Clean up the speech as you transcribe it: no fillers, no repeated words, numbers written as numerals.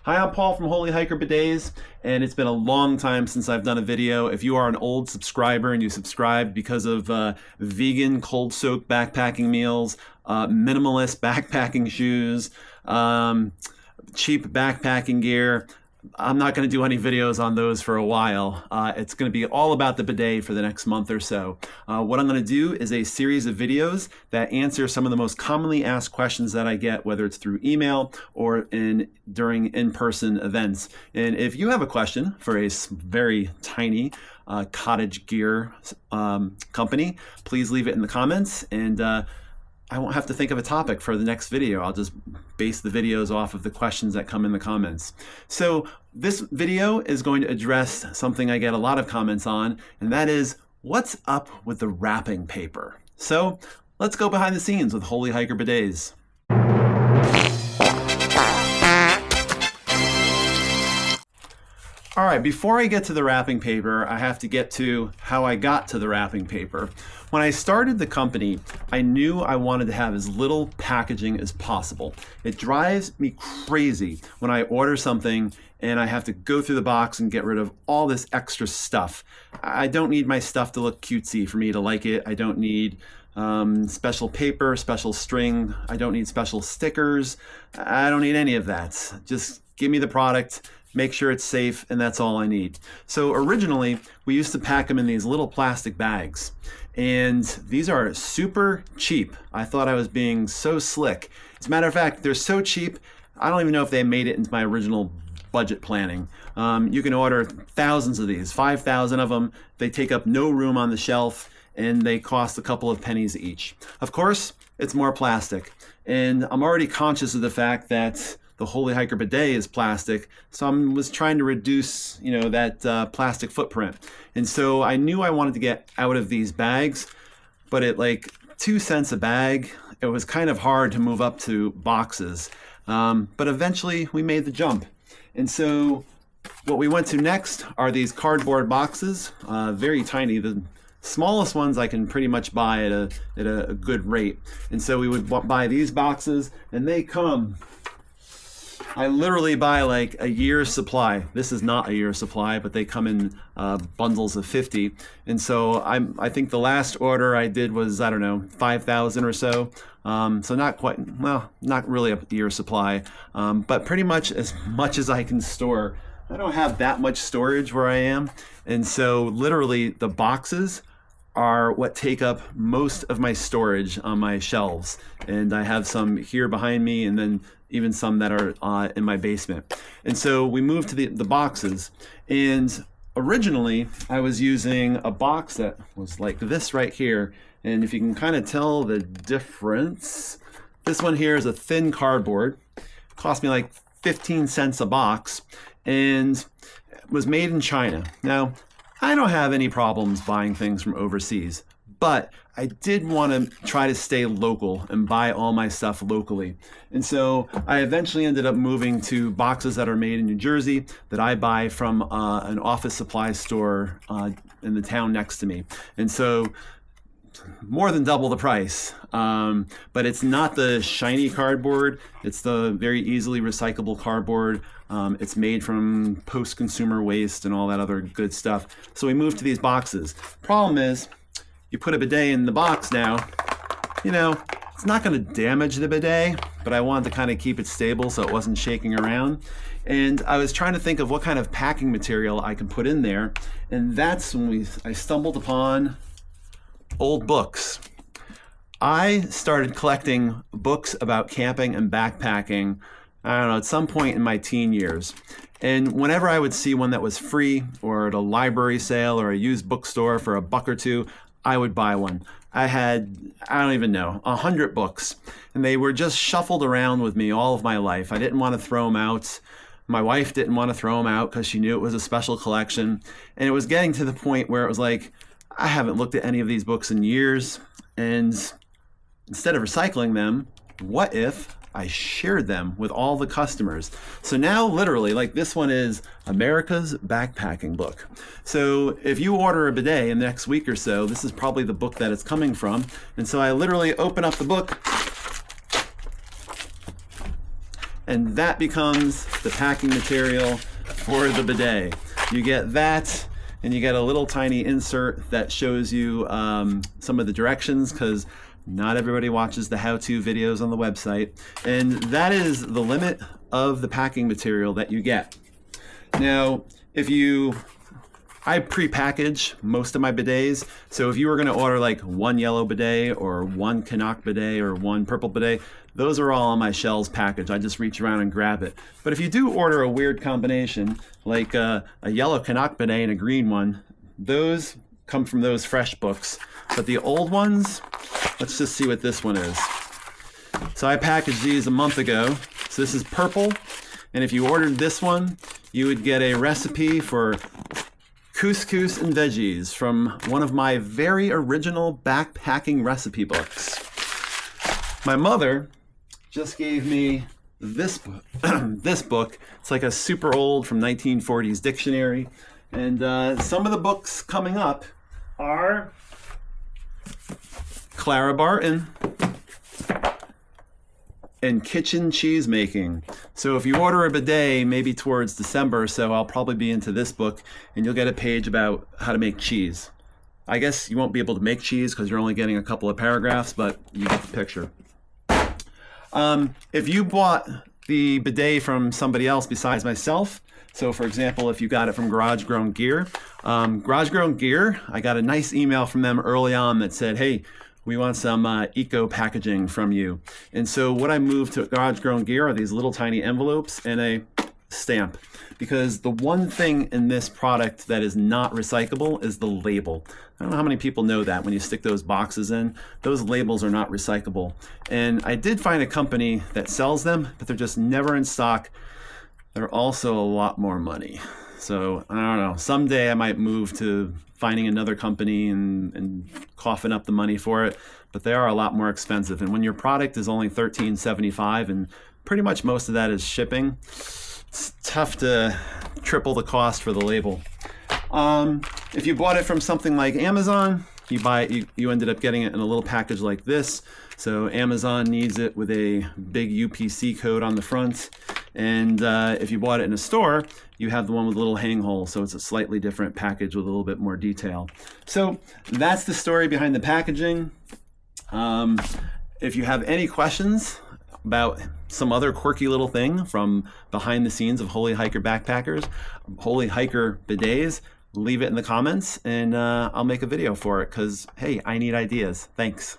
Hi, I'm Paul from Holey Hiker Bidets, and it's been a long time since I've done a video. If you are an old subscriber and you subscribed because of vegan cold soak backpacking meals, minimalist backpacking shoes, cheap backpacking gear, I'm not going to do any videos on those for a while. It's going to be all about the bidet for the next month or so. What I'm going to do is a series of videos that answer some of the most commonly asked questions that I get, whether it's through email or during in-person events. And if you have a question for a very tiny cottage gear company, please leave it in the comments, and I won't have to think of a topic for the next video. I'll just base the videos off of the questions that come in the comments. So this video is going to address something I get a lot of comments on, and that is, what's up with the wrapping paper? So let's go behind the scenes with Holey Hiker Bidets. All right, before I get to the wrapping paper, I have to get to how I got to the wrapping paper. When I started the company, I knew I wanted to have as little packaging as possible. It drives me crazy when I order something and I have to go through the box and get rid of all this extra stuff. I don't need my stuff to look cutesy for me to like it. I don't need special paper, special string. I don't need special stickers. I don't need any of that. Just give me the product, make sure it's safe, and that's all I need. So originally, we used to pack them in these little plastic bags. And these are super cheap. I thought I was being so slick. As a matter of fact, they're so cheap, I don't even know if they made it into my original budget planning. You can order thousands of these, 5,000 of them. They take up no room on the shelf, and they cost a couple of pennies each. Of course, it's more plastic. And I'm already conscious of the fact that the Holey Hiker bidet is plastic, so I was trying to reduce, that plastic footprint. And so I knew I wanted to get out of these bags, but at like 2 cents a bag, it was kind of hard to move up to boxes. But eventually we made the jump. And so what we went to next are these cardboard boxes, very tiny. The smallest ones I can pretty much buy at a good rate. And so we would buy these boxes, and they come, I literally buy like a year's supply. This is not a year's supply, but they come in bundles of 50. And so I think the last order I did was, I don't know, 5,000 or so. So not quite, well, not really a year's supply, but pretty much as I can store. I don't have that much storage where I am. And so literally the boxes are what take up most of my storage on my shelves. And I have some here behind me, and then even some that are in my basement. And so we moved to the boxes. And originally I was using a box that was like this right here. And if you can kind of tell the difference, this one here is a thin cardboard. It cost me like 15 cents a box, and was made in China. Now, I don't have any problems buying things from overseas, but I did want to try to stay local and buy all my stuff locally. And so I eventually ended up moving to boxes that are made in New Jersey that I buy from an office supply store in the town next to me. And so more than double the price, but it's not the shiny cardboard. It's the very easily recyclable cardboard. It's made from post-consumer waste and all that other good stuff. So we moved to these boxes. Problem is, you put a bidet in the box now, it's not going to damage the bidet, but I wanted to kind of keep it stable so it wasn't shaking around. And I was trying to think of what kind of packing material I can put in there. And that's when I stumbled upon old books. I started collecting books about camping and backpacking, I don't know, at some point in my teen years. And whenever I would see one that was free, or at a library sale or a used bookstore for a buck or two, I would buy one. I had, I don't even know, 100 books. And they were just shuffled around with me all of my life. I didn't want to throw them out. My wife didn't want to throw them out because she knew it was a special collection. And it was getting to the point where it was like, I haven't looked at any of these books in years. And instead of recycling them, what if I shared them with all the customers? So now literally, like, this one is America's Backpacking Book. So if you order a bidet in the next week or so, this is probably the book that it's coming from. And so I literally open up the book, and that becomes the packing material for the bidet. You get that, and you get a little tiny insert that shows you some of the directions, because not everybody watches the how-to videos on the website. And that is the limit of the packing material that you get. Now, I pre-package most of my bidets, so if you were going to order like one yellow bidet or one Canuck bidet or one purple bidet, those are all on my shelves package. I just reach around and grab it. But if you do order a weird combination, like a yellow Canuck bidet and a green one, those come from those fresh books. But the old ones, let's just see what this one is. So I packaged these a month ago. So this is purple, and if you ordered this one, you would get a recipe for couscous and veggies from one of my very original backpacking recipe books. My mother just gave me this book. This book. It's like a super old from 1940s dictionary. And some of the books coming up are Clara Barton and kitchen cheese making. So if you order a bidet, maybe towards December or so, I'll probably be into this book, and you'll get a page about how to make cheese. I guess you won't be able to make cheese because you're only getting a couple of paragraphs, but you get the picture. If you bought the bidet from somebody else besides myself, so for example, if you got it from Garage Grown Gear, I got a nice email from them early on that said, hey, we want some eco packaging from you. And so what I moved to Garage Grown Gear are these little tiny envelopes and a stamp. Because the one thing in this product that is not recyclable is the label. I don't know how many people know that when you stick those boxes in, those labels are not recyclable. And I did find a company that sells them, but they're just never in stock. They're also a lot more money. So I don't know, someday I might move to finding another company and coughing up the money for it, but they are a lot more expensive. And when your product is only $13.75 and pretty much most of that is shipping, it's tough to triple the cost for the label. If you bought it from something like Amazon, you ended up getting it in a little package like this. So Amazon needs it with a big UPC code on the front. And if you bought it in a store, you have the one with a little hang hole. So it's a slightly different package with a little bit more detail. So that's the story behind the packaging. If you have any questions about some other quirky little thing from behind the scenes of Holey Hiker backpackers, Holey Hiker bidets, leave it in the comments and I'll make a video for it because, hey, I need ideas. Thanks.